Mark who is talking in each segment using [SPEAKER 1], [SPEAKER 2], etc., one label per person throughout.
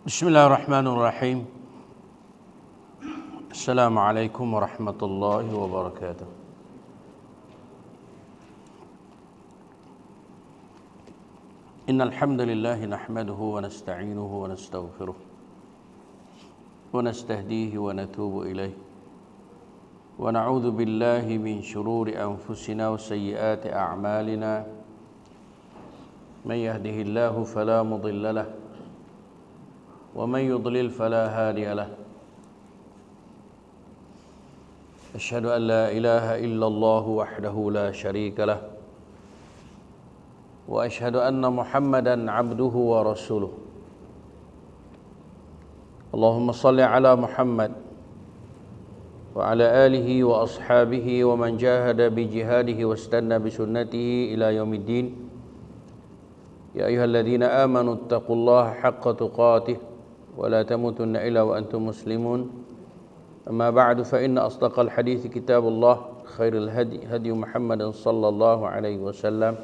[SPEAKER 1] Bismillahirrahmanirrahim. Assalamualaikum warahmatullahi wabarakatuh. Innal hamdalillah nahmaduhu wa nasta'inuhu wa nastaghfiruh wa nastahdihi wa natubu ilayh wa na'udzu billahi min shururi anfusina wa sayyiati a'malina. Man yahdihillahu fala mudilla lahu ومن يضلل فلا هادي له أشهد أن لا إله إلا الله وحده لا شريك له وأشهد أن محمدا عبده ورسوله اللهم صل على محمد وعلى آله وأصحابه ومن جاهد بجهاده واستنى بسنته إلى يوم الدين يا أيها الذين آمنوا اتقوا الله حق تقاته ولا تموتن إلا وأنتم مسلمون أما بعد فإن أصدق الحديث كتاب الله خير الهدي هدي محمد صلى الله عليه وسلم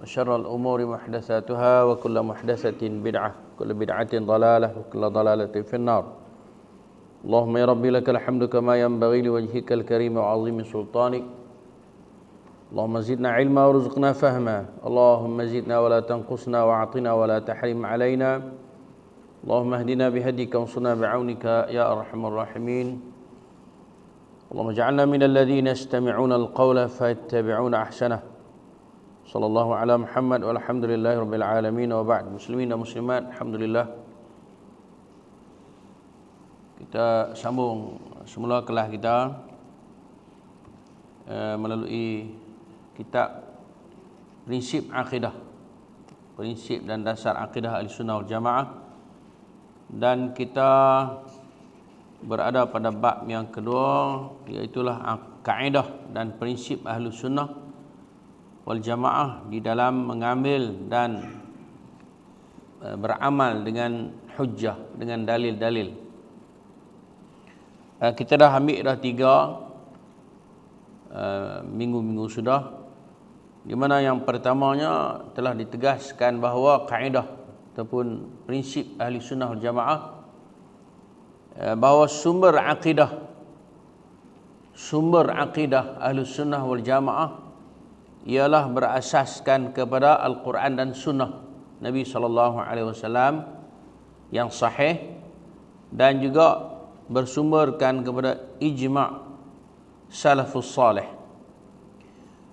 [SPEAKER 1] وشر الأمور محدثاتها وكل محدثة بدعة كل بدعة ضلالة وكل ضلالة في النار اللهم يا ربي لك الحمد كما ينبغي لوجهك الكريم وعظيم سلطانك اللهم زدنا علما ورزقنا فهما اللهم زدنا ولا تنقصنا وأعطنا ولا تحرم علينا اللهم اهدنا بهديك وانصرنا بعونك يا أرحم الراحمين اللهم اجعلنا من الذين يستمعون القول فيتبعون أحسنه صلى الله على محمد والحمد لله رب العالمين وبعد. Muslimin dan muslimat, alhamdulillah kita sambung semula kelas kita melalui kitab prinsip akidah, prinsip dan dasar akidah Ahlussunnah wal Jamaah, dan kita berada pada bab yang kedua, iaitulah kaedah dan prinsip Ahlussunnah wal Jamaah di dalam mengambil dan beramal dengan hujjah, dengan dalil-dalil. Kita dah ambil dah 3 minggu-minggu sudah, di mana yang pertamanya telah ditegaskan bahawa kaedah ataupun prinsip Ahlussunnah wal Jamaah bahawa sumber akidah Ahlussunnah wal Jamaah ialah berasaskan kepada Al-Quran dan Sunnah Nabi SAW yang sahih, dan juga bersumberkan kepada ijma' salafus salih.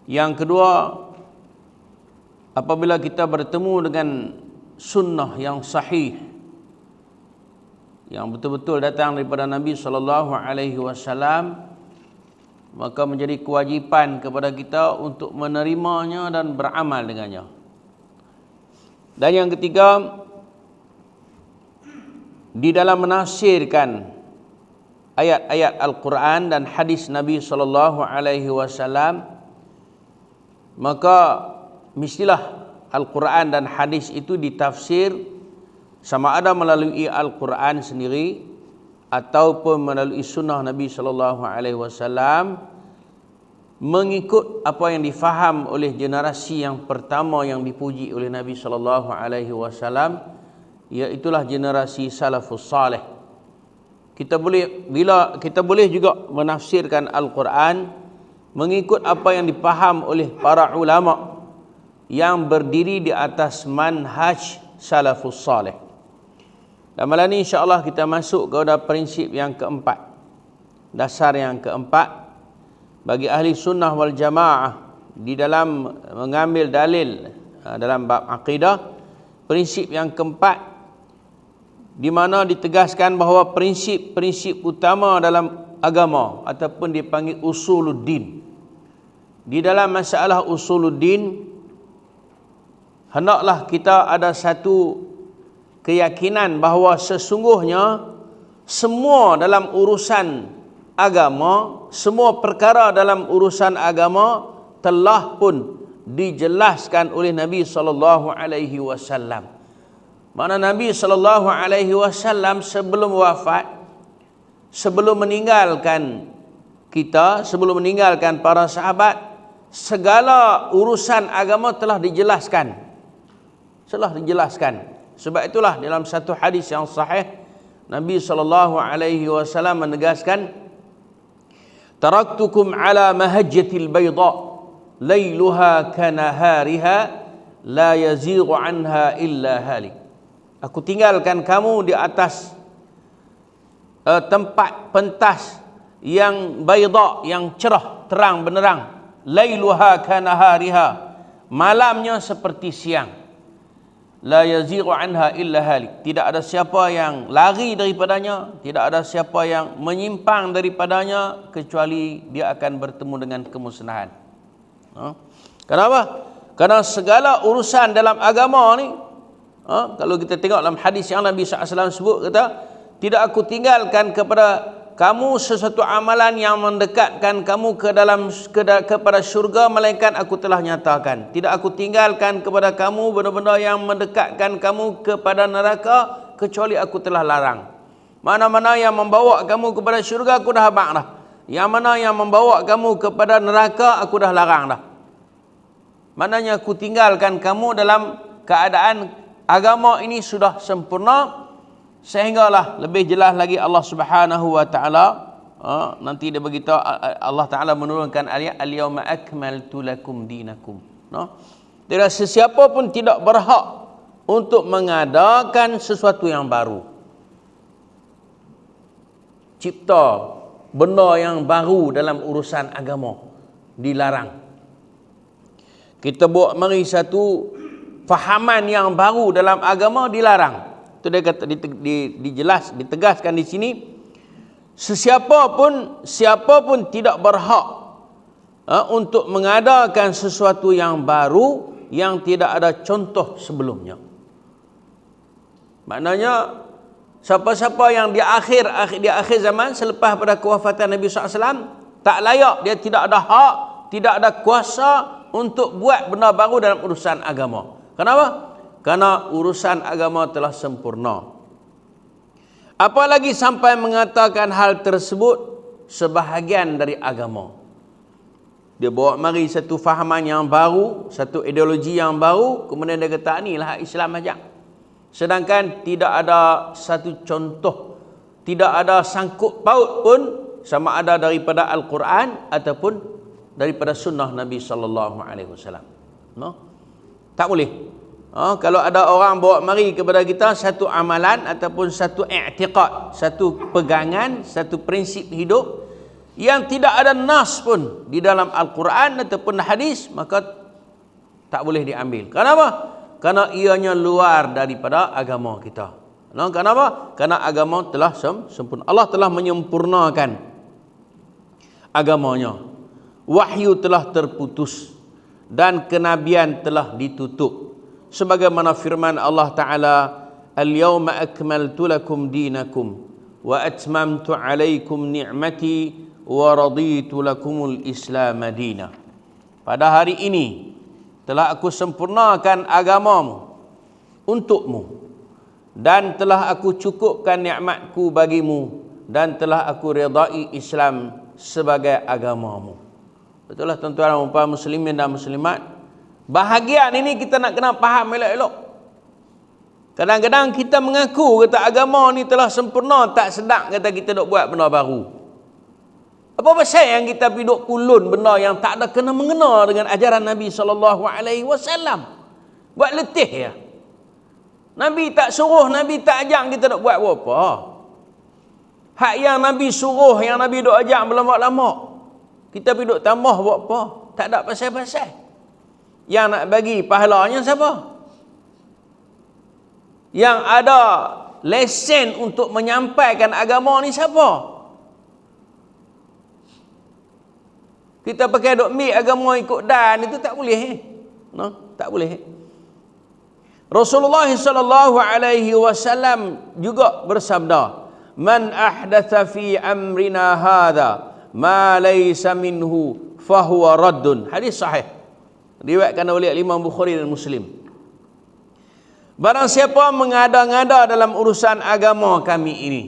[SPEAKER 1] Yang kedua, apabila kita bertemu dengan sunnah yang sahih, yang betul-betul datang daripada Nabi SAW, maka menjadi kewajipan kepada kita untuk menerimanya dan beramal dengannya. Dan yang ketiga, di dalam menafsirkan ayat-ayat Al-Quran dan hadis Nabi SAW, maka mestilah Al-Quran dan hadis itu ditafsir sama ada melalui Al-Quran sendiri ataupun melalui sunnah Nabi SAW, mengikut apa yang difaham oleh generasi yang pertama yang dipuji oleh Nabi SAW, iaitulah generasi salafus salih. Kita boleh juga menafsirkan Al-Quran mengikut apa yang dipaham oleh para ulama yang berdiri di atas manhaj salafus salih. Dan malam ini insya-Allah kita masuk kepada prinsip yang keempat, dasar yang keempat bagi ahli sunnah wal jamaah di dalam mengambil dalil dalam bab akidah. Prinsip yang keempat, di mana ditegaskan bahawa prinsip-prinsip utama dalam agama ataupun dipanggil usuluddin. Di dalam masalah usuluddin, hendaklah kita ada satu keyakinan bahawa sesungguhnya semua dalam urusan agama, semua perkara dalam urusan agama telah pun dijelaskan oleh Nabi SAW. Mana Nabi SAW sebelum wafat, sebelum meninggalkan kita, sebelum meninggalkan para sahabat, segala urusan agama telah dijelaskan. Sebab itulah dalam satu hadis yang sahih Nabi SAW menegaskan, taraktukum ala mahajjatil bayda lailuha kanahariha la yazighu anha illa halik. Aku tinggalkan kamu di atas tempat pentas yang bayda, yang cerah, terang benderang. Lailuha kanahariha, malamnya seperti siang. La yazighu anha illa halik. Tidak ada siapa yang lari daripadanya, tidak ada siapa yang menyimpang daripadanya, kecuali dia akan bertemu dengan kemusnahan. Kenapa? Karena segala urusan dalam agama ni, kalau kita tengok dalam hadis yang Nabi SAW sebut, kata, tidak aku tinggalkan kepada kamu sesuatu amalan yang mendekatkan kamu kepada syurga, melainkan aku telah nyatakan. Tidak aku tinggalkan kepada kamu benda-benda yang mendekatkan kamu kepada neraka, kecuali aku telah larang. Mana-mana yang membawa kamu kepada syurga, aku dah habaq dah. Yang mana yang membawa kamu kepada neraka, aku dah larang dah. Maknanya aku tinggalkan kamu dalam keadaan agama ini sudah sempurna. Sehinggalah lebih jelas lagi Allah Subhanahu wa taala, nanti dia beritahu, Allah Taala menurunkan ayat al-yauma akmaltu lakum dinakum. Tidak sesiapa pun tidak berhak untuk mengadakan sesuatu yang baru. Cipta benda yang baru dalam urusan agama dilarang. Kita buat mari satu fahaman yang baru dalam agama dilarang. Itu dia kata, ditegaskan di sini, siapa pun tidak berhak untuk mengadakan sesuatu yang baru yang tidak ada contoh sebelumnya. Maknanya siapa-siapa yang di akhir zaman selepas pada kewafatan Nabi SAW tak layak, dia tidak ada hak, tidak ada kuasa untuk buat benda baru dalam urusan agama. Kenapa? Karena urusan agama telah sempurna. Apalagi sampai mengatakan hal tersebut sebahagian dari agama. Dia bawa mari satu fahaman yang baru, satu ideologi yang baru, kemudian dia kata inilah Islam ajak. Sedangkan tidak ada satu contoh, tidak ada sangkut paut pun sama ada daripada Al-Quran ataupun daripada sunnah Nabi SAW. Tak boleh. Kalau ada orang bawa mari kepada kita satu amalan ataupun satu i'tiqad, satu pegangan, satu prinsip hidup yang tidak ada nas pun di dalam Al-Quran ataupun hadis, maka tak boleh diambil. Kenapa? Karena ianya luar daripada agama kita. Kenapa? Karena agama telah sempurna. Allah telah menyempurnakan agamanya. Wahyu telah terputus dan kenabian telah ditutup. Sebagaimana firman Allah Ta'ala, al-yawma akmaltu lakum dinakum wa atmamtu alaikum ni'mati wa raditu lakumul islam madina. Pada hari ini telah aku sempurnakan agamamu untukmu, dan telah aku cukupkan nikmatku bagimu, dan telah aku redai Islam sebagai agamamu. Betul lah tuan-tuan dan puan muslimin dan muslimat. Bahagian ini kita nak kena faham elok-elok. Kadang-kadang kita mengaku kata agama ni telah sempurna, tak sedap kata kita dok buat benda baru. Apa pasal yang kita pergi dok kulun benda yang tak ada kena mengena dengan ajaran Nabi SAW? Buat letih ya. Nabi tak suruh, Nabi tak ajak kita dok buat apa. Hak yang Nabi suruh, yang Nabi dok ajak berlama-lama, kita pergi dok tambah buat apa? Tak ada pasal-pasal. Yang nak bagi pahalanya siapa? Yang ada lesen untuk menyampaikan agama ni siapa? Kita pakai dok mik agama ikut dan itu tak boleh. Tak boleh. Rasulullah SAW juga bersabda, "Man ahdatha fi amrina hadha ma laysa minhu fahuwa raddun." Hadis sahih. Diriwayatkan oleh Imam Bukhari dan Muslim. Barang siapa mengada-ngada dalam urusan agama kami ini,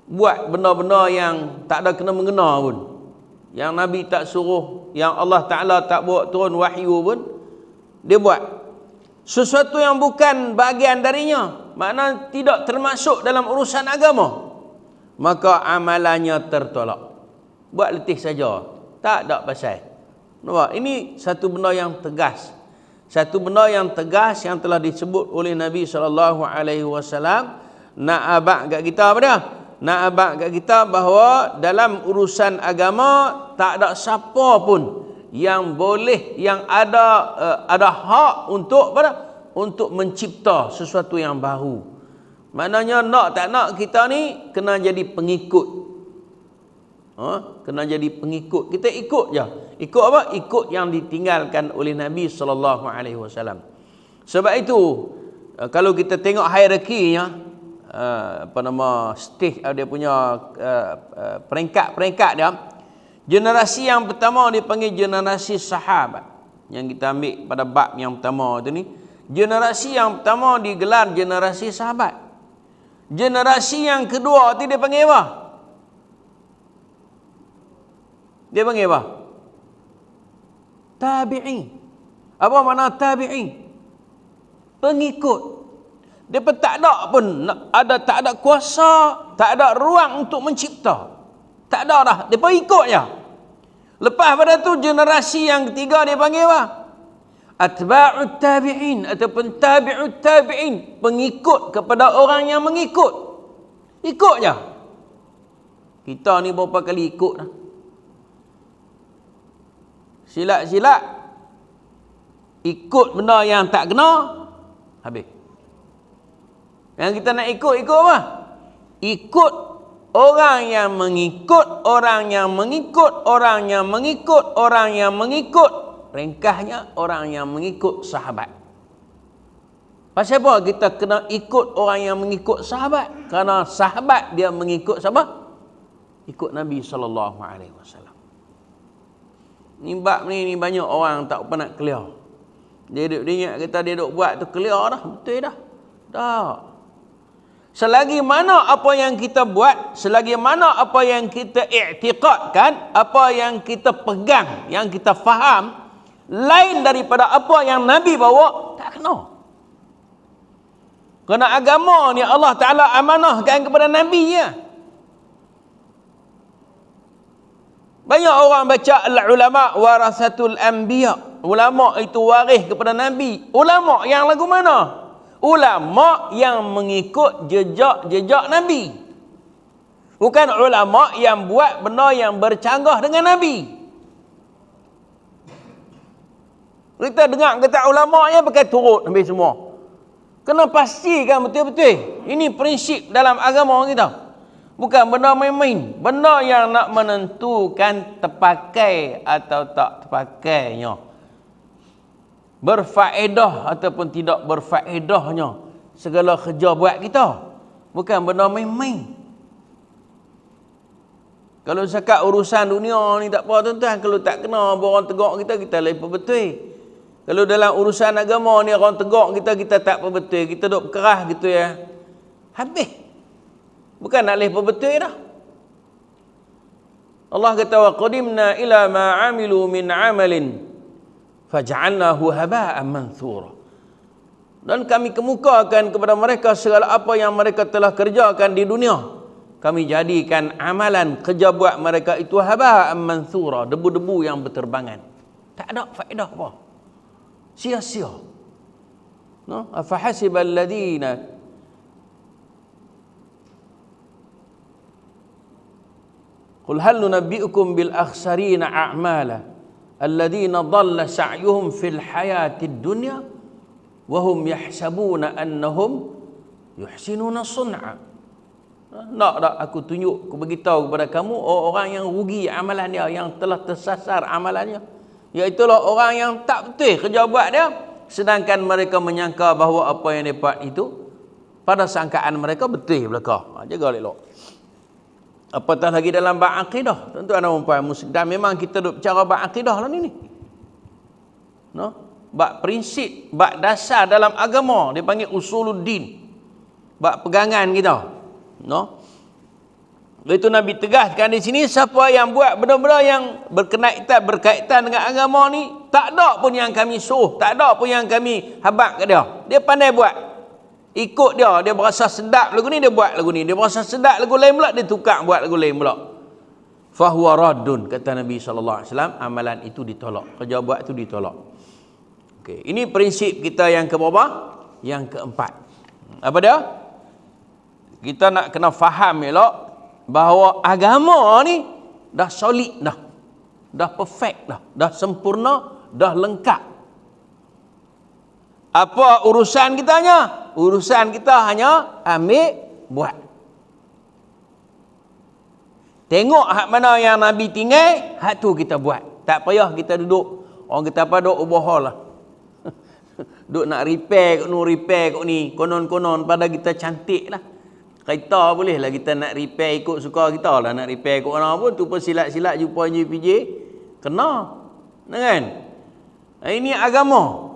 [SPEAKER 1] buat benda-benda yang tak ada kena mengena pun, yang Nabi tak suruh, yang Allah Ta'ala tak bawa turun wahyu pun, dia buat. sesuatu yang bukan bahagian darinya, makna tidak termasuk dalam urusan agama, maka amalannya tertolak. Buat letih saja, tak ada pasal. Nampak? Ini satu benda yang tegas. Satu benda yang tegas yang telah disebut oleh Nabi SAW. Nak abang kat kita apa dia? Nak abang kat kita bahawa dalam urusan agama tak ada siapa pun yang boleh, yang ada hak untuk apa dah? Untuk mencipta sesuatu yang baru. Maknanya nak tak nak kita ni kena jadi pengikut. Kena jadi pengikut. Kita ikut je. Ikut apa? Ikut yang ditinggalkan oleh Nabi SAW. Sebab itu kalau kita tengok hierarkinya, stage dia punya peringkat-peringkat dia, generasi yang pertama dipanggil generasi sahabat. Yang kita ambil pada bab yang pertama tu ni, generasi yang pertama digelar generasi sahabat. Generasi yang kedua tu dia panggil apa? Dia panggil apa? Tabi'i. Apa makna tabi'i? Pengikut. Dia pun tak ada kuasa, tak ada ruang untuk mencipta. Tak ada dah. Dia pun ikut je. Lepas pada tu generasi yang ketiga dia panggil apa? Atba'ut tabi'in ataupun tabi'ut tabi'in. Pengikut kepada orang yang mengikut. Ikut je. Kita ni berapa kali ikut dah. Silat-silat ikut benda yang tak kena, habis. Yang kita nak ikut apa? Ikut orang yang mengikut, orang yang mengikut, orang yang mengikut, orang yang mengikut. Ringkasnya orang yang mengikut sahabat. Pasal apa kita kena ikut orang yang mengikut sahabat? Kerana sahabat dia mengikut siapa? Ikut Nabi SAW. Ni bab ni banyak orang tak pernah clear. Dia ingat kita dia duk buat tu clear dah, betul dah. Tak. Selagi mana apa yang kita buat, selagi mana apa yang kita i'tiqadkan, apa yang kita pegang, yang kita faham, lain daripada apa yang Nabi bawa, tak kena. Kerana agama ni Allah Ta'ala amanahkan kepada Nabi ya. Banyak orang baca al-ulama warasatul anbiya. Ulama itu waris kepada Nabi. Ulama yang lagu mana? Ulama yang mengikut jejak-jejak Nabi. Bukan ulama yang buat benda yang bercanggah dengan Nabi. Kita dengar kata ulama yang pakai turut habis semua. Kena pastikan betul-betul. Ini prinsip dalam agama kita. Bukan benda main-main. Benda yang nak menentukan terpakai atau tak terpakainya. Berfaedah ataupun tidak berfaedahnya segala kerja buat kita. Bukan benda main-main. Kalau cakap urusan dunia ni tak apa tuan-tuan. Kalau tak kena orang tegak kita, kita lepas betul. Kalau dalam urusan agama ni orang tegak kita, kita tak apa betul. Kita duk berkerah gitu ya. Habis. Bukan nak lepas betul dah. Allah kata wa qadimna ila ma amilu min amalin faj'alnahu haba'an manthura. Dan kami kemukakan kepada mereka segala apa yang mereka telah kerjakan di dunia. Kami jadikan amalan kerja buat mereka itu haba'an manthura, debu-debu yang berterbangan. Tak ada faedah apa. Sia-sia. No, afahasibal ladina Qul hal nunabbi'ukum bil akhsarina a'mala alladhina dhalla sa'yuhum fil hayatid dunya wa hum yahsabuna annahum yuhsinuna sun'a. Nak tak aku tunjuk, aku beritahu kepada kamu orang yang rugi amalan dia, yang telah tersasar amalannya, iaitu orang yang tak betul kerja buat dia, sedangkan mereka menyangka bahawa apa yang dia buat itu pada sangkaan mereka betul belaka. Jaga elok. Apatah lagi dalam bab akidah. Tuan-tuan dan puan muslim. Dan memang kita duk bicara bab akidah lah ni. No? Bab prinsip, bab dasar dalam agama. Dia panggil usuluddin. Bab pegangan kita. No? Itu Nabi tegaskan di sini, siapa yang buat benda-benda yang berkaitan dengan agama ni, tak ada pun yang kami suruh, tak ada pun yang kami habaq ke dia. Dia pandai buat. Ikut dia, dia berasa sedap lagu ni, dia buat lagu ni. Dia berasa sedap lagu lain pula, dia tukar buat lagu lain pula. Fahuwa raddun, kata Nabi SAW, amalan itu ditolak. Kerja buat itu ditolak. Okey, ini prinsip kita yang keberapa? Yang keempat. Apa dia? Kita nak kena faham elok bahawa agama ni dah solid dah. Dah perfect dah. Dah sempurna, dah lengkap. Apa urusan kita hanya? Urusan kita hanya ambil, buat. Tengok hak mana yang Nabi tinggal, hak tu kita buat. Tak payah kita duduk. Orang kita apa duduk ubah lah. Duduk nak repair kat ni, repair kat ni. Konon-konon pada kita cantik lah. Kita boleh lah kita nak repair ikut suka kita lah. Nak repair ikut mana pun. Tu pun silat-silat jumpa JPJ. Kena. Kan? Ini agama.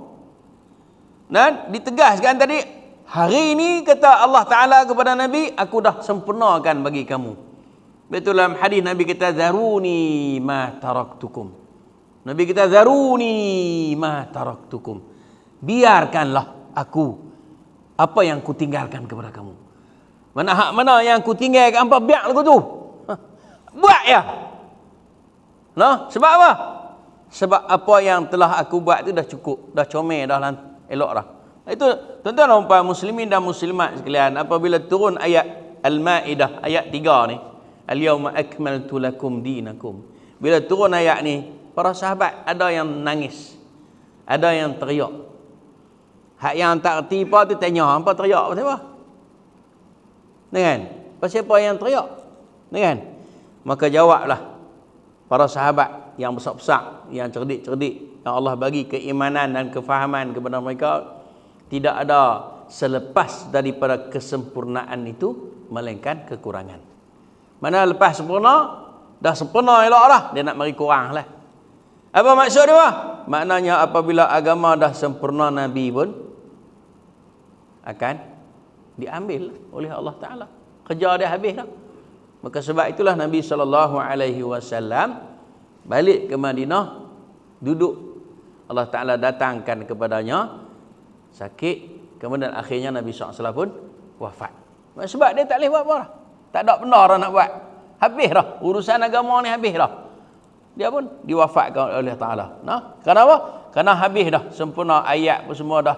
[SPEAKER 1] Dan ditegaskan tadi. Hari ini kata Allah Ta'ala kepada Nabi, aku dah sempurnakan bagi kamu. Betul dalam hadis Nabi kata, zaruni ma taraktukum. Nabi kata, zaruni ma taraktukum. Biarkanlah aku apa yang ku tinggalkan kepada kamu. Mana hak mana yang ku tinggalkan hampa, biar lagu tu. Buat ya. Nah, sebab apa? Sebab apa yang telah aku buat tu dah cukup, dah comel, dah elok dah. Itu tuan-tuan dan puan muslimin dan muslimat sekalian, apabila turun ayat Al-Maidah ayat 3 ni, Al-yawma akmaltu lakum dinakum. Bila turun ayat ni, para sahabat ada yang nangis, ada yang teriak. Hak yang tak erti apa tu tanya, hampa teriak pasal apa? Kan? Pasal apa yang teriak? Kan? Maka jawablah para sahabat yang besar-besar, yang cerdik-cerdik, yang Allah bagi keimanan dan kefahaman kepada mereka, tidak ada selepas daripada kesempurnaan itu melainkan kekurangan. Mana lepas sempurna, dah sempurna elok dah, dia nak mari kurang lah. Apa maksud dia? Maknanya apabila agama dah sempurna, Nabi pun akan diambil oleh Allah Ta'ala. Kerja dia habis dah. Maka sebab itulah Nabi SAW balik ke Madinah, duduk. Allah Ta'ala datangkan kepadanya sakit, kemudian akhirnya Nabi SAW pun wafat. Sebab dia tak boleh buat apa dah. Tak ada benda dah nak buat. Habis dah. Urusan agama ni habis dah. Dia pun diwafatkan oleh Ta'ala. Nah, kenapa? Kerana habis dah. Sempurna ayat pun semua dah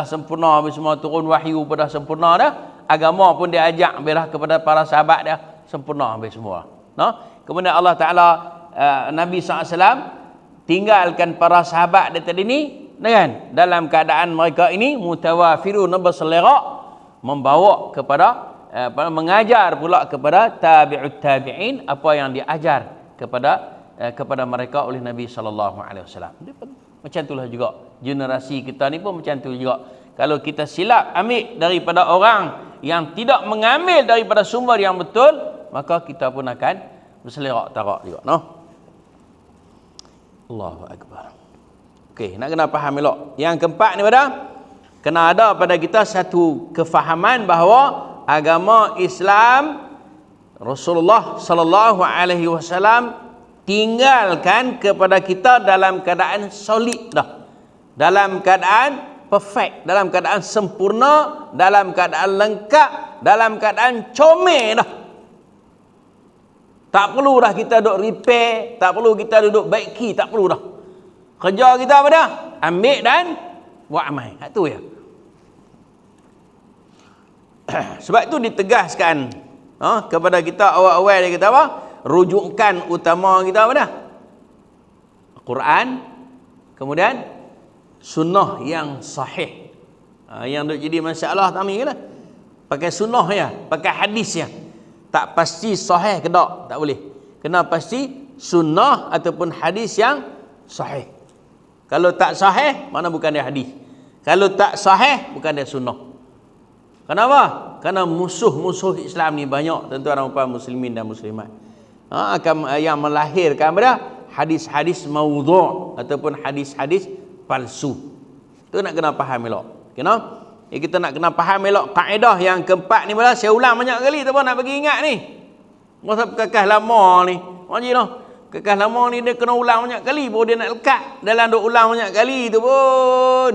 [SPEAKER 1] sempurna, habis semua turun wahyu pun dah sempurna dah. Agama pun dia ajak habis dah kepada para sahabat dia. Sempurna habis semua. Nah, kemudian Allah Ta'ala, Nabi SAW tinggalkan para sahabat dia tadi ni, kan? Dalam keadaan mereka ini mutawafirun berselera, membawa kepada mengajar pula kepada tabi'ut tabi'in apa yang diajar kepada mereka oleh Nabi SAW. Macam itulah juga generasi kita ni pun macam tu juga. Kalau kita silap ambil daripada orang yang tidak mengambil daripada sumber yang betul, maka kita pun akan berselerak tarak juga, no? Allahu Akbar. Okey, nak kena faham elok. Yang keempat ni pada kena ada pada kita satu kefahaman bahawa agama Islam Rasulullah sallallahu alaihi wasallam tinggalkan kepada kita dalam keadaan solid dah. Dalam keadaan perfect, dalam keadaan sempurna, dalam keadaan lengkap, dalam keadaan comel dah. Tak perlu dah kita duduk repair, tak perlu kita duduk baiki, tak perlu dah. Kerja kita apa dah? Ambil dan buat amal. Itu ya. Sebab itu ditegaskan kepada kita awal-awal dia kata apa? Rujukan utama kita apa dah? Quran, kemudian sunnah yang sahih. Yang duk jadi masalah kami kan? Pakai sunnah ya, pakai hadis ya. Tak pasti sahih ke tak? Tak boleh. Kena pasti sunnah ataupun hadis yang sahih. Kalau tak sahih, mana bukan dia hadis. Kalau tak sahih, bukan dia sunnah. Kenapa? Kerana musuh-musuh Islam ni banyak, tuan-tuan dan puan muslimin dan muslimat. Akan yang melahirkan pada hadis-hadis maudhu' ataupun hadis-hadis palsu. Itu nak kena faham elok. Kena? Kita nak kena faham elok kaedah yang keempat ni pula. Saya ulang banyak kali, tuan nak bagi ingat ni. Masa kekal lama ni. Haji noh. Kekal lama ni dia kena ulang banyak kali baru dia nak lekat. Dalam duk ulang banyak kali tu pun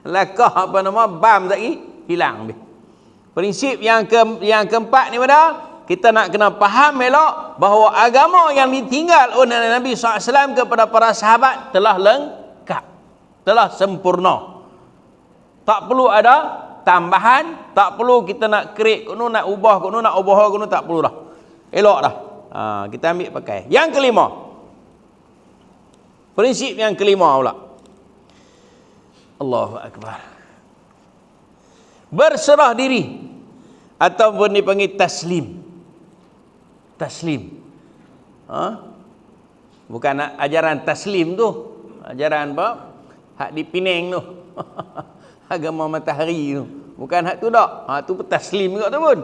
[SPEAKER 1] lakah apa nama bam tak hilang habis. Prinsip yang keempat ni pada kita nak kena faham elok bahawa agama yang ditinggal oleh Nabi SAW kepada para sahabat telah lengkap, telah sempurna. Tak perlu ada tambahan, tak perlu kita nak create kuno, nak ubah kuno, nak ubah kuno, tak perlu dah. Elok dah. Kita ambil pakai. Yang kelima. Prinsip yang kelima pula. Allahu Akbar. Berserah diri ataupun dipanggil taslim. Taslim. Bukan ajaran taslim tu. Ajaran apa? Hak di Penang tu. Agama matahari tu. Bukan hak tu tak. Tu pun taslim juga tu pun.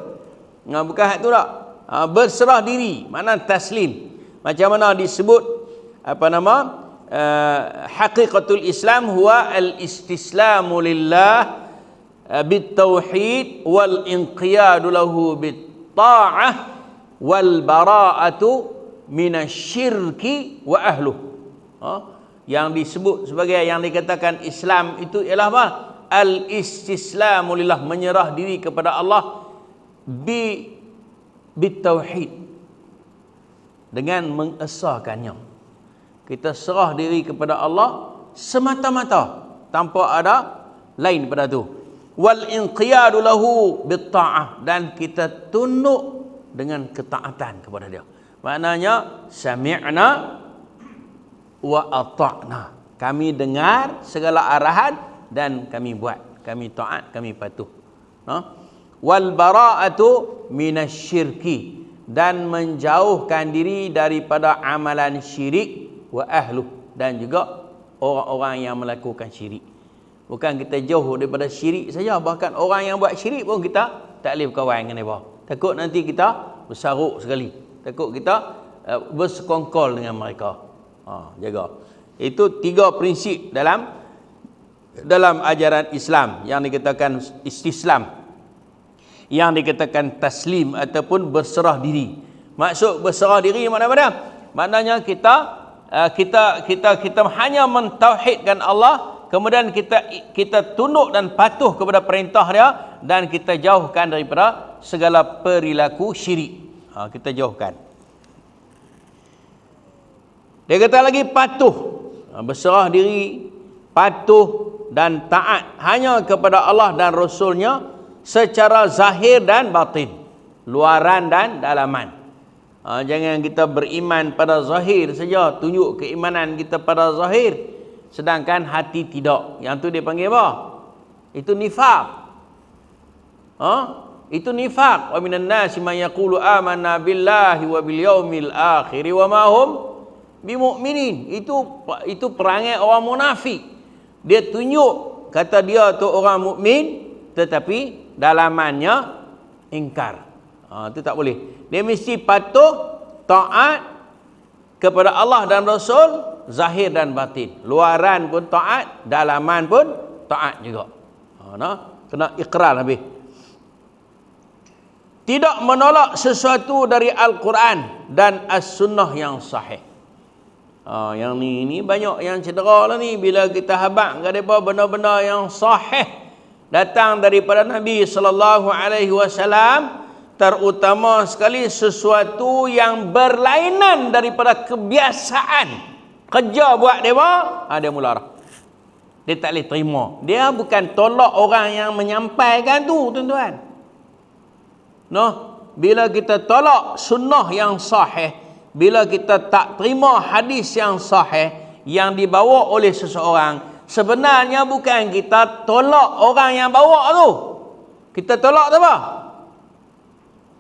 [SPEAKER 1] Bukan hak tu tak. Berserah diri. Mana taslim? Macam mana disebut apa nama? Haqiqatul Islam huwa al-istislamu lillah bit-tauhid wal inqiyadu lahu bit-ta'ah wal bara'atu minasyirki wa ahluh. Yang disebut sebagai yang dikatakan Islam itu ialah apa? Al-istislamu lillah, menyerah diri kepada Allah bit-tauhid, dengan mengesahkannya. Kita serah diri kepada Allah semata-mata tanpa ada lain pada tu. Wal inqiyadu lahu bit-ta'ah, dan kita tunduk dengan ketaatan kepada dia. Maknanya sami'na wa ata'na. Kami dengar segala arahan dan kami buat, kami taat, kami patuh. Wal bara'atu minasyirki, dan menjauhkan diri daripada amalan syirik wa ahluh, dan juga orang-orang yang melakukan syirik. Bukan kita jauh daripada syirik saja, bahkan orang yang buat syirik pun kita tak boleh berkawan dengan mereka. Takut nanti kita bersaruk sekali, takut kita bersekongkol dengan mereka. Jaga. Itu 3 prinsip dalam ajaran Islam yang dikatakan istislam, yang dikatakan taslim ataupun berserah diri. Maksud berserah diri mana-mana? Maknanya kita hanya mentauhidkan Allah, kemudian kita tunduk dan patuh kepada perintah dia, dan kita jauhkan daripada segala perilaku syirik. Kita jauhkan. Dia kata lagi patuh, berserah diri, patuh dan taat hanya kepada Allah dan Rasulnya secara zahir dan batin, luaran dan dalaman. Jangan kita beriman pada zahir saja, tunjuk keimanan kita pada zahir, sedangkan hati tidak. Yang tu dia panggil apa? Itu nifaq. Itu nifaq. Wa minan nasi man yaqulu amanna billahi wa bil yaumil akhir wa ma hum bimu'minin. Itu perangai orang munafik. Dia tunjuk kata dia tu orang mukmin, tetapi dalamannya ingkar. Itu tak boleh. Dia mesti patuh, taat kepada Allah dan Rasul, zahir dan batin. Luaran pun taat, dalaman pun taat juga. Kena ikrar habis. Tidak menolak sesuatu dari Al-Quran dan As-Sunnah yang sahih. Yang ni banyak yang cedera lah ni. Bila kita habaq ke mereka benda-benda yang sahih datang daripada Nabi SAW, terutama sekali sesuatu yang berlainan daripada kebiasaan kerja buat dia mula arah. Dia tak boleh terima. Dia bukan tolak orang yang menyampaikan tu, tuan-tuan. Bila kita tolak sunnah yang sahih, bila kita tak terima hadis yang sahih yang dibawa oleh seseorang, sebenarnya bukan kita tolak orang yang bawa tu. Kita tolak apa?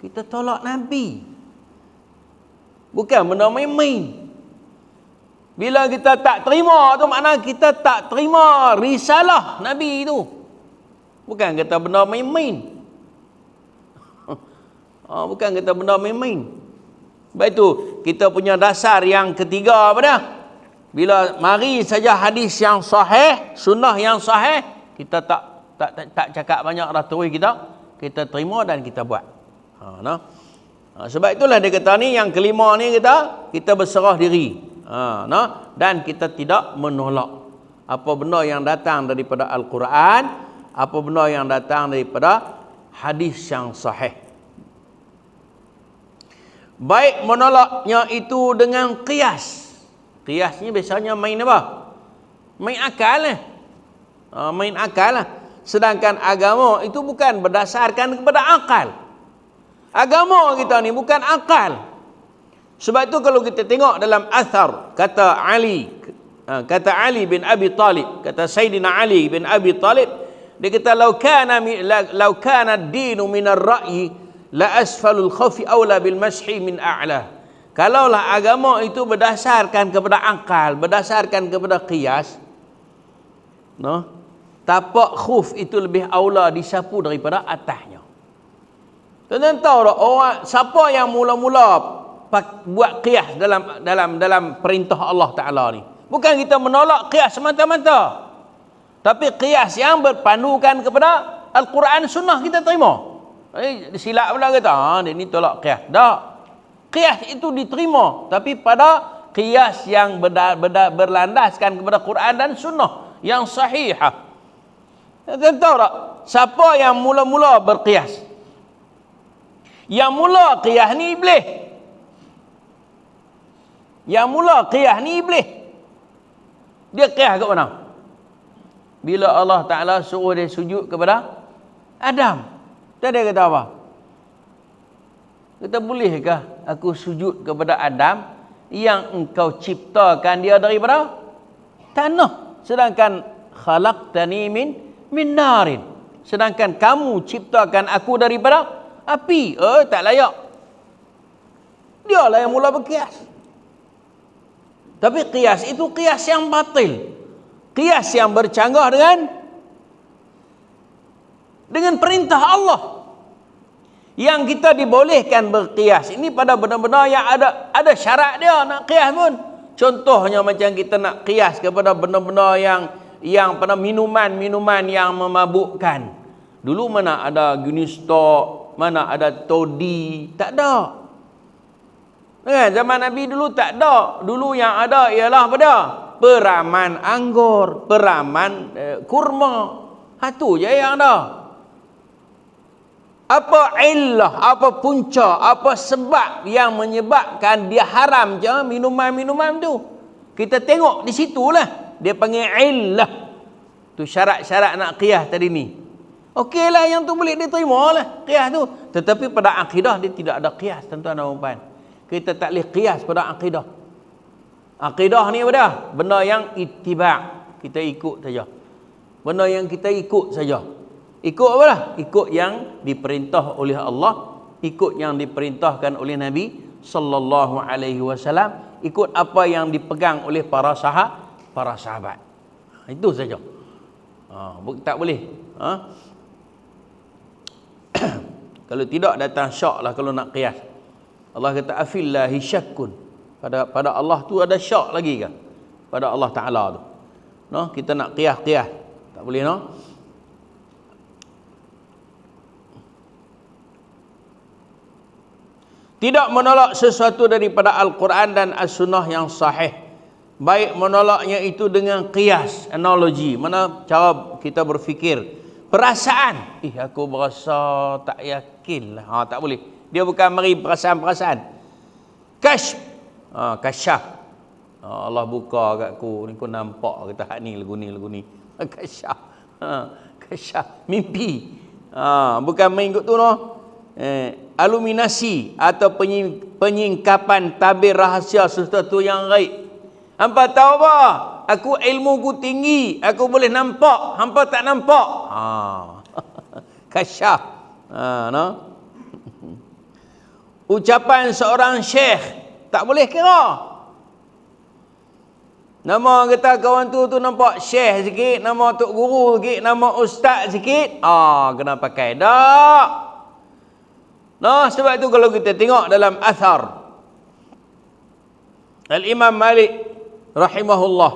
[SPEAKER 1] Kita tolak Nabi. Bukan benda main-main. Bila kita tak terima tu, makna kita tak terima risalah Nabi tu. Bukan kata benda main-main. Bukan kata benda main-main. Sebab itu kita punya dasar yang ketiga apa dia? Bila mari saja hadis yang sahih, sunnah yang sahih, kita tak cakap banyak dah terus kita terima dan kita buat. Sebab itulah dia kata ni, yang kelima ni kita berserah diri. Dan kita tidak menolak apa benda yang datang daripada Al-Quran, apa benda yang datang daripada hadis yang sahih. Baik menolaknya itu dengan qiyas. Qiyas ni biasanya main apa? Main akal lah. Main akal lah. Sedangkan agama itu bukan berdasarkan kepada akal. Agama kita ni bukan akal. Sebab itu kalau kita tengok dalam athar kata Ali bin Abi Talib, kata Sayyidina Ali bin Abi Talib, dia kata law kana ad-dinu min ar-ra'yi la asfalul khawfi aula bil mashi min a'la. Kalaulah agama itu berdasarkan kepada akal, berdasarkan kepada qiyas, tapak khuf itu lebih aula disapu daripada atasnya. Tuan-tuan tahu tak, orang siapa yang mula-mula buat qiyas dalam perintah Allah Taala ni? Bukan kita menolak qiyas semata-mata, tapi qiyas yang berpandukan kepada Al-Quran Sunnah kita terima. Silap pula kata, dia ni tolak qiyas. Tak. Qiyas itu diterima, tapi pada qiyas yang berlandaskan kepada Quran dan Sunnah yang sahihah. Tuan tahu tak, siapa yang mula-mula berqiyas? Yang mula qiyas ni iblis. Yang mula qiyas ni iblis. Dia qiyas kat mana? Bila Allah Ta'ala suruh dia sujud kepada Adam. Dia kata apa? Kata, bolehkah aku sujud kepada Adam yang engkau ciptakan dia daripada tanah, sedangkan khalaqtani min narin, sedangkan kamu ciptakan aku daripada api. Tak layak. Dialah yang mula berkias. Tapi qiyas itu qiyas yang batil. Qiyas yang bercanggah dengan perintah Allah. Yang kita dibolehkan berqiyas ini pada benda-benda yang ada syarat dia nak qiyas pun. Contohnya macam kita nak qiyas kepada benda-benda yang pada minuman-minuman yang memabukkan. Dulu mana ada Gunistok, mana ada todi, tak ada. Zaman Nabi dulu tak ada. Dulu yang ada ialah pada peraman anggur, peraman kurma. Itu je yang ada. Apa illah, apa punca, apa sebab yang menyebabkan dia haram je minuman-minuman tu? Kita tengok di situlah. Dia panggil illah. Tu syarat-syarat nak qiyas tadi ni. Okeylah, yang tu boleh diterima lah qiyas tu. Tetapi pada akidah dia tidak ada qiyas, tuan-tuan dan puan. Kita tak boleh qiyas pada akidah. Akidah ni apa? Benda yang ittiba', kita ikut saja. Benda yang kita ikut saja. Ikut apa lah? Ikut yang diperintah oleh Allah, ikut yang diperintahkan oleh Nabi sallallahu alaihi wasallam, ikut apa yang dipegang oleh para sahabat. Itu saja. Tak boleh. Kalau tidak datang syak lah kalau nak qiyas. Allah kata afillahi syakkun. Pada Allah tu ada syak lagi ke? Pada Allah Ta'ala tu. Kita nak qiyas. Tak boleh Tidak menolak sesuatu daripada Al-Quran dan As-Sunnah yang sahih. Baik menolaknya itu dengan qiyas, analogi. Mana cara kita berfikir. Perasaan. Aku berasa tak yakin lah. Tak boleh. Dia bukan mari perasaan-perasaan. Kasyaf. Allah buka kat aku. Ni kau nampak kata hak ni lagu ni. Kasyaf. Kasyaf. Mimpi. Bukan main kot tu aluminasi atau penyingkapan tabir rahsia sesuatu yang gaib. Hampa tahu apa? Aku ilmu ku tinggi, aku boleh nampak, hampa tak nampak. Kasyaf. Ucapan seorang syekh tak boleh kira. Nama kata kawan tu nampak syekh sikit, nama tok guru sikit, nama ustaz sikit, kena pakai dak. Sebab itu kalau kita tengok dalam athar Al-Imam Malik rahimahullah,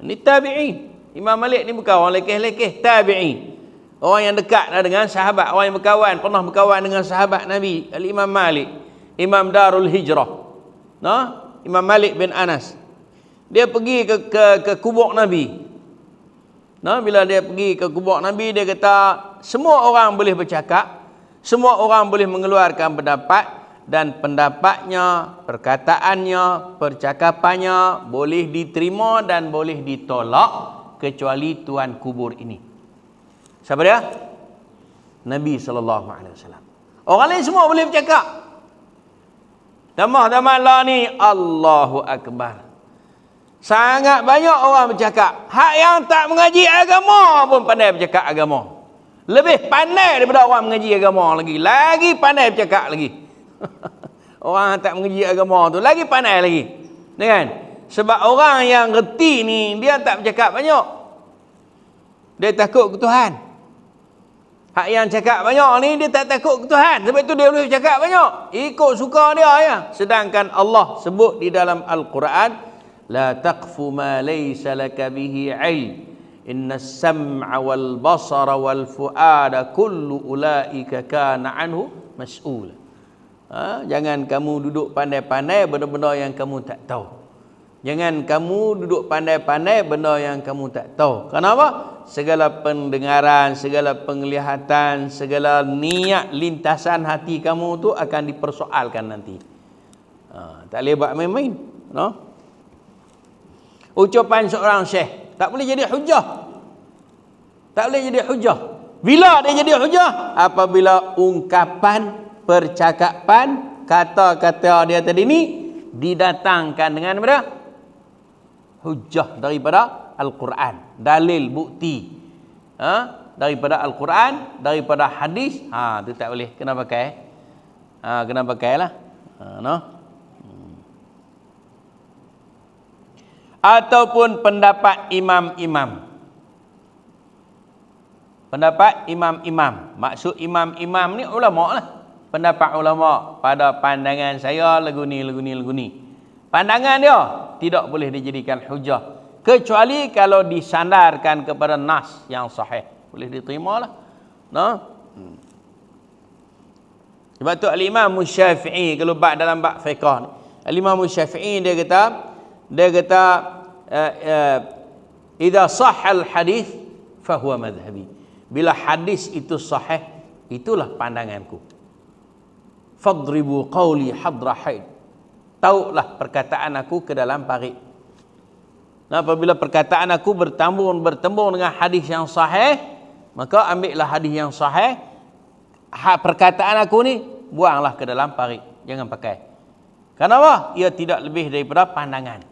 [SPEAKER 1] ini tabi'in. Imam Malik ni bukan orang lekeh-lekeh, tabi'in. Orang yang dekat dengan sahabat, orang yang pernah berkawan dengan sahabat Nabi, Al-Imam Malik. Imam Darul Hijrah, no? Imam Malik bin Anas. Dia pergi ke kubur Nabi. No, bila dia pergi ke kubur Nabi, dia kata semua orang boleh bercakap, semua orang boleh mengeluarkan pendapat, dan pendapatnya, perkataannya, percakapannya boleh diterima dan boleh ditolak kecuali tuan kubur ini. Siapa dia? Nabi SAW. Orang lain semua boleh bercakap. Damah lah ni, Allahu Akbar. Sangat banyak orang bercakap. Hak yang tak mengaji agama pun pandai bercakap agama. Lebih pandai daripada orang mengaji agama lagi. Lagi pandai bercakap lagi. Orang tak mengaji agama tu lagi pandai lagi. Kan? Sebab orang yang reti ni, dia tak bercakap banyak. Dia takut ke Tuhan. Hak yang cakap banyak ni, dia tak takut ke Tuhan. Sebab itu dia boleh cakap banyak. Ikut suka dia ya. Sedangkan Allah sebut di dalam Al-Quran, la taqfu ma laysa laka bihi ilm, inna as-sam'a wal basara wal fu'ada kullu ulaika kana anhu mas'ul. Jangan kamu duduk pandai-pandai benda-benda yang kamu tak tahu. Jangan kamu duduk pandai-pandai benda yang kamu tak tahu. Kenapa? Segala pendengaran, segala penglihatan, segala niat lintasan hati kamu tu akan dipersoalkan nanti. Tak boleh buat main-main, no? Ucapan seorang syekh tak boleh jadi hujah. Tak boleh jadi hujah. Bila dia jadi hujah? Apabila ungkapan, percakapan, kata-kata dia tadi ni didatangkan dengan apa? Hujah daripada Al-Quran, dalil, bukti. Daripada Al-Quran, daripada hadis. Tu tak boleh, kena pakai. Kena pakailah. No? Ataupun pendapat imam-imam. Pendapat imam-imam. Maksud imam-imam ni ulama lah. Pendapat ulama pada pandangan saya lagu ni. Pandangan dia tidak boleh dijadikan hujah kecuali kalau disandarkan kepada nas yang sahih. Boleh diterima lah. No? Sebab tu Al-Imam Syafi'i, kalau dalam bab fiqh ni, Al-Imam Syafi'i dia kata idza sahhal hadis fahuwa madhhabi. Bila hadis itu sahih, itulah pandanganku. Fadribu qawli hadra haid. Tauklah perkataan aku ke dalam parit. Nah, apabila perkataan aku bertembung dengan hadis yang sahih, maka ambillah hadis yang sahih. Perkataan aku ni buanglah ke dalam parit, jangan pakai. Kenapa? Ia tidak lebih daripada pandangan.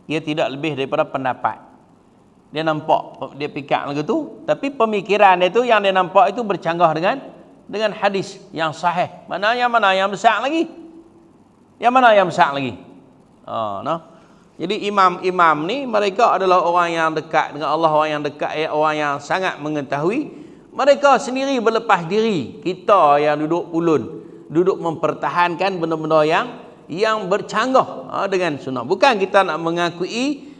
[SPEAKER 1] Ia tidak lebih daripada pendapat. Dia nampak, dia pikir lagu tu, tapi pemikiran dia tu yang dia nampak itu bercanggah dengan hadis yang sahih. Mana yang besar lagi? Yang mana yang besar lagi? No? Jadi imam-imam ni mereka adalah orang yang dekat dengan Allah, orang yang dekat, orang yang sangat mengetahui. Mereka sendiri berlepas diri. Kita yang duduk ulun, duduk mempertahankan benda-benda yang bercanggah dengan sunnah. Bukan kita nak mengakui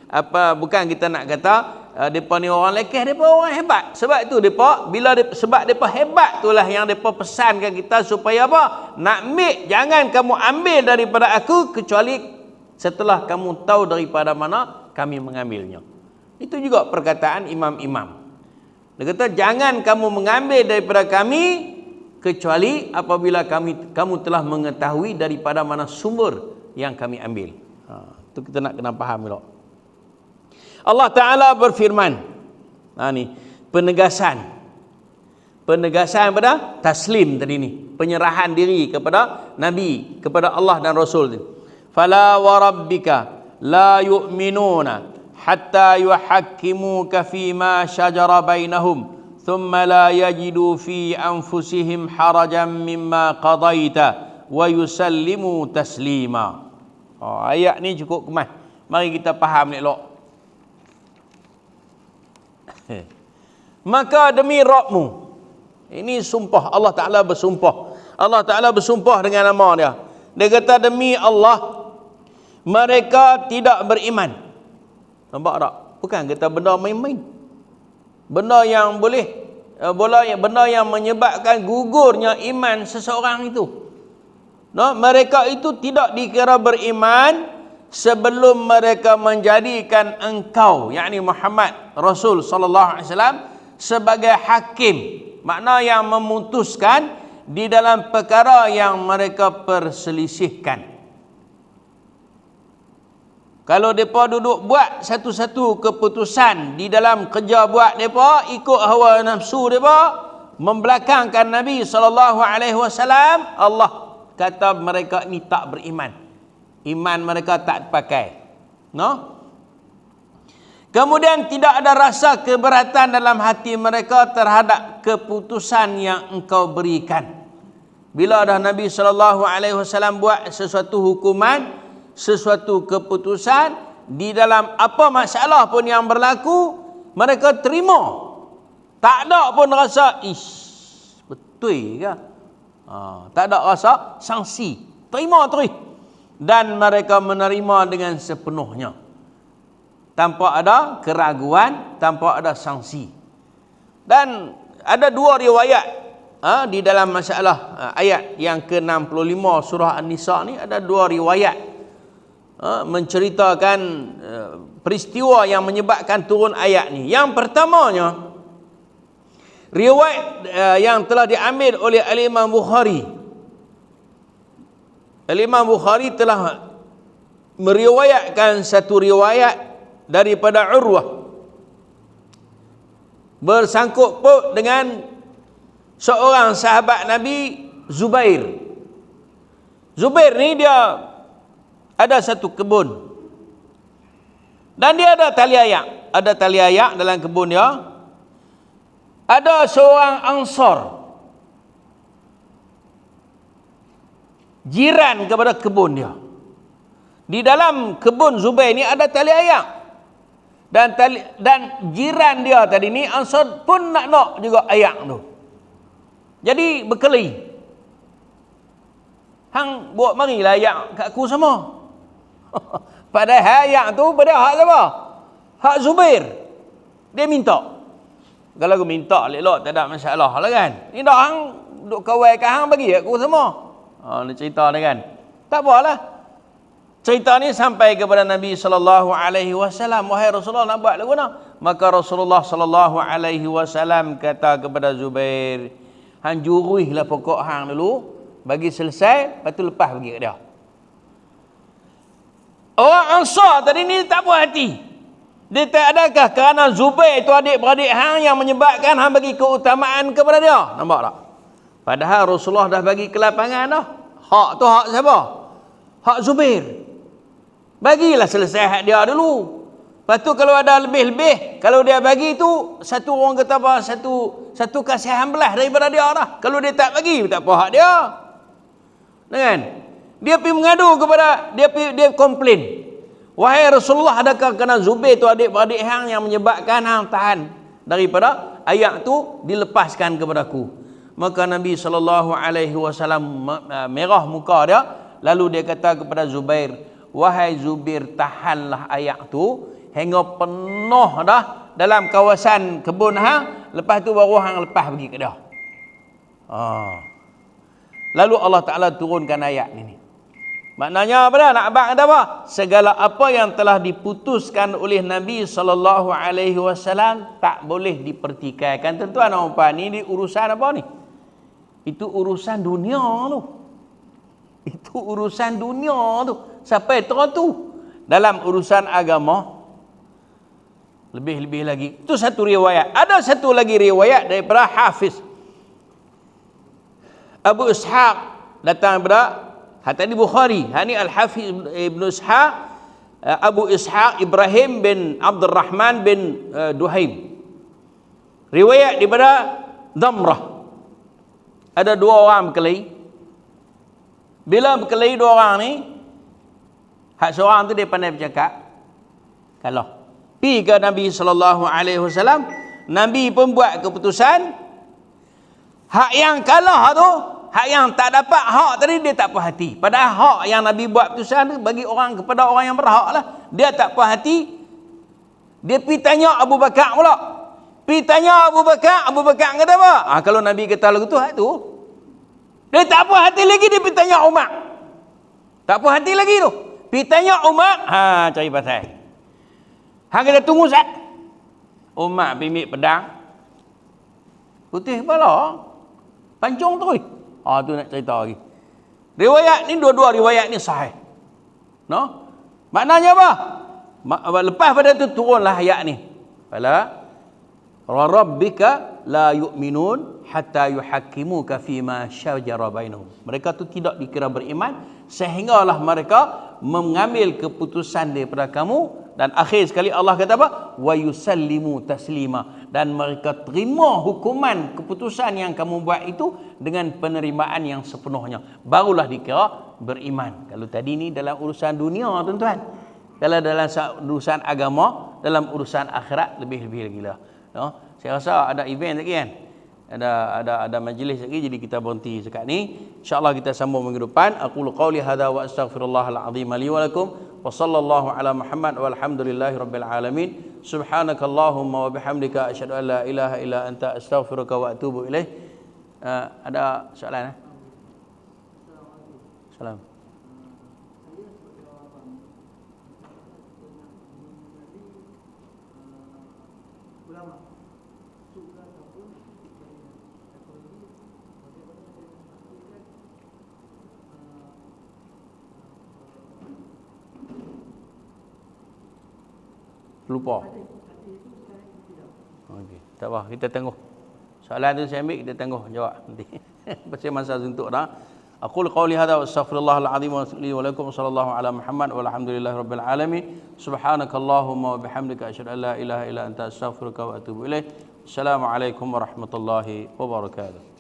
[SPEAKER 1] bukan kita nak kata depa ni orang lekeh, depa orang hebat. Sebab itu depa sebab depa hebat itulah yang depa pesankan kita supaya apa? Nak ambil, jangan kamu ambil daripada aku kecuali setelah kamu tahu daripada mana kami mengambilnya. Itu juga perkataan imam-imam. Dia kata jangan kamu mengambil daripada kami kecuali apabila kamu telah mengetahui daripada mana sumber yang kami ambil. Itu kita nak kena faham dulu. Allah Ta'ala berfirman. Ni penegasan pada taslim tadi ni, penyerahan diri kepada Nabi, kepada Allah dan Rasul. Fala wa rabbika la yu'minuna hatta yuhakkimuka fima shajara bainahum thumma la yajidu fi anfusihim harajan mimma qadaita wa yusallimu taslima. Ayat ni cukup kemas. Mari kita faham ni elok. Maka demi Rabbmu, ini sumpah, Allah Ta'ala bersumpah. Allah Ta'ala bersumpah dengan nama dia. Dia kata demi Allah, mereka tidak beriman. Nampak tak? Bukan kata benda main-main. Benda yang benda yang menyebabkan gugurnya iman seseorang itu. No, mereka itu tidak dikira beriman sebelum mereka menjadikan engkau, yakni Muhammad Rasul sallallahu alaihi wasallam sebagai hakim, makna yang memutuskan di dalam perkara yang mereka perselisihkan. Kalau mereka duduk buat satu-satu keputusan di dalam kerja buat mereka, ikut hawa nafsu mereka, membelakangkan Nabi SAW, Allah kata mereka ni tak beriman. Iman mereka tak dipakai. No? Kemudian tidak ada rasa keberatan dalam hati mereka terhadap keputusan yang engkau berikan. Bila dah Nabi SAW buat sesuatu hukuman, sesuatu keputusan, di dalam apa masalah pun yang berlaku, mereka terima. Tak ada pun rasa, betul ke? Tak ada rasa sanksi. Terima terus. Dan mereka menerima dengan sepenuhnya. Tanpa ada keraguan, tanpa ada sanksi. Dan ada dua riwayat di dalam masalah ayat yang ke-65 surah An-Nisa ni, ada dua riwayat menceritakan peristiwa yang menyebabkan turun ayat ni. Yang pertamanya, riwayat yang telah diambil oleh Al-Imam Bukhari. Al-Imam Bukhari telah meriwayatkan satu riwayat daripada Urwah bersangkut paut dengan seorang sahabat Nabi, Zubair. Zubair ni dia ada satu kebun dan dia ada tali ayak. Ada tali ayak dalam kebun dia. Ada seorang Ansar jiran kepada kebun dia. Di dalam kebun Zubair ni ada tali ayak. Dan jiran dia tadi ni Ansar pun nak juga ayak tu. Jadi berkelahi. Hang buat marilah ayak kat aku sama. Padahal ayak tu pada hak siapa? Hak Zubair. Dia minta. Kalau aku minta elok tak ada masalah lah kan. Ni dah hang duk kawal kat hang bagi aku sama. Ni cerita dia kan. Tak apalah. Cerita ni sampai kepada Nabi SAW. Wahai Rasulullah, nak buat lagu nak? Maka Rasulullah SAW kata kepada Zubair, hang juruihlah pokok hang dulu, bagi selesai, lepas tu lepas bagi kat dia. Orang Ansar tadi ni tak puas hati. Dia tak adakah kerana Zubair itu adik-beradik hang yang menyebabkan hang bagi keutamaan kepada dia? Nampak tak? Padahal Rasulullah dah bagi kelapangan dah. Hak tu hak siapa? Hak Zubair. Bagilah selesai hak dia dulu. Lepas tu kalau ada lebih-lebih, kalau dia bagi tu, satu orang kata apa, satu kasihan belah daripada dia dah. Kalau dia tak bagi, tak apa hak dia. Kan? Dia pergi mengadu kepada, dia komplain. Wahai Rasulullah, adakah kerana Zubair tu adik-beradik hang yang menyebabkan hang tahan daripada ayak tu dilepaskan kepadaku? Maka Nabi SAW merah muka dia, lalu dia kata kepada Zubair, wahai Zubair, tahanlah ayak tu hingga penuh dah dalam kawasan kebun hang, lepas tu baru hang lepas pergi ke dia. Lalu Allah Ta'ala turunkan ayat ini. Maknanya apa dah? Nak abang kata apa? Segala apa yang telah diputuskan oleh Nabi SAW tak boleh dipertikaikan. Tuan-tuan dan puan, ni urusan apa ni? Itu urusan dunia tu. Itu urusan dunia tu. Sampai tu dalam urusan agama lebih-lebih lagi. Itu satu riwayat. Ada satu lagi riwayat daripada Hafiz Abu Ishaq, datang daripada tadi Bukhari. Ini Al-Hafiz Ibn Ishaq, Abu Ishaq Ibrahim bin Abdul Rahman bin Duhaim. Riwayat daripada Damrah. Ada dua orang berkelahi. Bila berkelahi dua orang ni, hak seorang tu dia pandai bercakap. Kalau pergi ke Nabi SAW, Nabi pun buat keputusan. Hak yang kalah tu, hak yang tak dapat hak tadi, dia tak puas hati. Padahal hak yang Nabi buat keputusan tu bagi orang, kepada orang yang berhak lah. Dia tak puas hati. Dia pergi tanya Abu Bakar pula. Pergi tanya Abu Bakar kata apa? Kalau Nabi kata lagu tu, hak tu. Dia tak puas hati lagi, dia pergi tanya Umar. Tak puas hati lagi tu. Pergi tanya Umar, cari pasal. Hang kena tunggu sat. Umar pergi ambil pedang. Putih kepala. Pancung tu. Tu nak cerita lagi. Riwayat ni, dua-dua riwayat ni sahih. No? Maknanya apa? Lepas pada tu turunlah ayat ni. Fala rabbika la yu'minun hatta yuhakkimuka fima syajara bainahum. Mereka tu tidak dikira beriman sehinggalah mereka mengambil keputusan daripada kamu, dan akhir sekali Allah kata apa? Wa yusallimu taslima, dan mereka terima hukuman keputusan yang kamu buat itu dengan penerimaan yang sepenuhnya, barulah dikira beriman. Kalau tadi ni dalam urusan dunia tuan-tuan, kalau dalam urusan agama, dalam urusan akhirat lebih-lebih lagi lah. No? Saya rasa ada event lagi kan? Ada majlis lagi, jadi kita berhenti sekat ni. InsyaAllah kita sambung minggu depan. Aqulu qawli hadha wa astaghfirullahal azim li wa lakum. Wa sallallahu ala Muhammad walhamdulillahi rabbil alamin. Subhanakallahumma wa bihamdika asyhadu an la ilaha illa anta astaghfiruka wa atubu ilaih. Ada soalan? Salam. Lupa. Okey, tak apa, kita tengok. Soalan tu saya ambil, kita tengok jawab nanti. Pasal masa suntuk dah. Aqul qawli hadza wa astaghfirullahal azim li wa lakum sallallahu ala Muhammad walhamdulillahi rabbil alamin. Subhanakallahumma wa bihamdika asyhadu an la ilaha illa anta astaghfiruka wa atubu ilaik. Assalamualaikum warahmatullahi wabarakatuh.